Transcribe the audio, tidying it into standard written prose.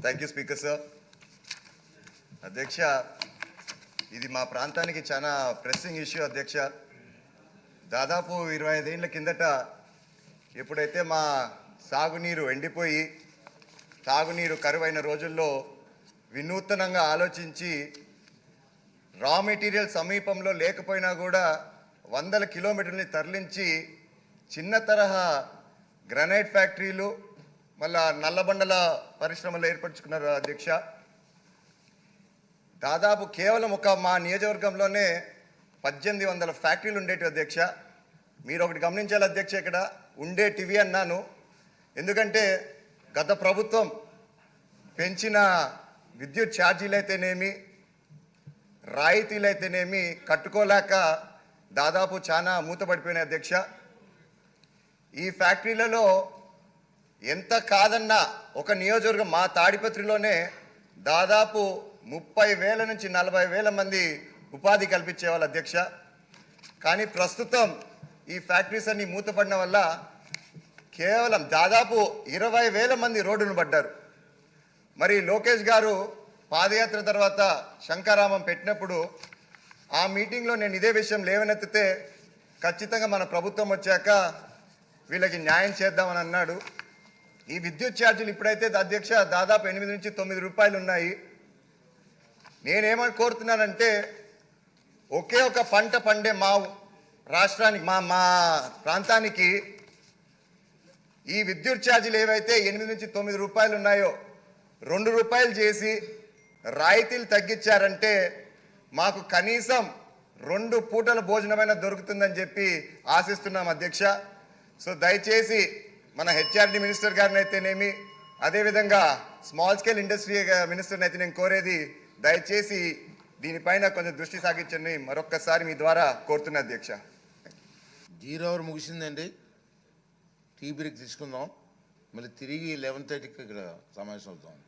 Thank you speaker sir. అధ్యక్ష, ఇది మా ప్రాంతానికి చాలా ప్రెస్సింగ్ ఇష్యూ అధ్యక్ష. దాదాపు 25 ఏళ్ల కిందట ఎప్పుడైతే మా సాగునీరు ఎండిపోయి తాగునీరు కరువైన రోజుల్లో వినూత్నంగా ఆలోచించి రా మెటీరియల్ సమీపంలో లేకపోయినా కూడా 100 కిలోమీటర్లని తరలించి చిన్న తరహా గ్రనైట్ ఫ్యాక్టరీలు మళ్ళా నల్లబండల పరిశ్రమలు ఏర్పరచుకున్నారు అధ్యక్ష. దాదాపు కేవలం మా నియోజకవర్గంలోనే 1800 ఫ్యాక్టరీలు ఉండేవి అధ్యక్ష. మీరు ఒకటి గమనించాలి అధ్యక్ష, ఇక్కడ ఉండేటివి అన్నాను ఎందుకంటే గత ప్రభుత్వం పెంచిన విద్యుత్ ఛార్జీలు అయితేనేమి రాయితీలు అయితేనేమి కట్టుకోలేక దాదాపు చాలా మూతపడిపోయినాయి అధ్యక్ష. ఈ ఫ్యాక్టరీలలో ఎంత కాదన్నా ఒక నియోజకవర్గం మా తాడిపత్రిలోనే దాదాపు 30,000 నుంచి 40,000 మంది ఉపాధి కల్పించేవాళ్ళు అధ్యక్ష. కానీ ప్రస్తుతం ఈ ఫ్యాక్టరీస్ అన్ని మూతపడిన వల్ల కేవలం దాదాపు 20,000 మంది రోడ్డును పడ్డారు. మరి లోకేష్ గారు పాదయాత్ర తర్వాత శంకారామం పెట్టినప్పుడు ఆ మీటింగ్లో నేను ఇదే విషయం లేవనెత్తితే ఖచ్చితంగా మన ప్రభుత్వం వచ్చాక వీళ్ళకి న్యాయం చేద్దామని అన్నాడు. ఈ విద్యుత్ ఛార్జీలు ఇప్పుడైతే అధ్యక్ష దాదాపు 8 నుంచి 9 రూపాయలు ఉన్నాయి. నేనేమని కోరుతున్నానంటే ఒకే ఒక పంట పండే మా రాష్ట్రానికి మా ప్రాంతానికి ఈ విద్యుత్ ఛార్జీలు ఏవైతే 8 నుంచి 9 రూపాయలు ఉన్నాయో 2 రూపాయలు చేసి రాయితీలు తగ్గించారంటే మాకు కనీసం 2 పూటల భోజనమైనా దొరుకుతుందని చెప్పి ఆశిస్తున్నాం అధ్యక్ష. సో దయచేసి మన హెచ్ఆర్డి మినిస్టర్ గారిని అయితేనేమి అదేవిధంగా స్మాల్ స్కేల్ ఇండస్ట్రీ మినిస్టర్ని అయితే నేను కోరేది దయచేసి దీనిపైన కొంచెం దృష్టి సాగించండి మరొక్కసారి మీ ద్వారా కోరుతున్నా అధ్యక్ష. 0 అవర్ ముగిసిందండి. టీ బ్రేక్ తీసుకుందాం, మళ్ళీ తిరిగి 11:30కి ఇక్కడ సమావేశం అవుతాం.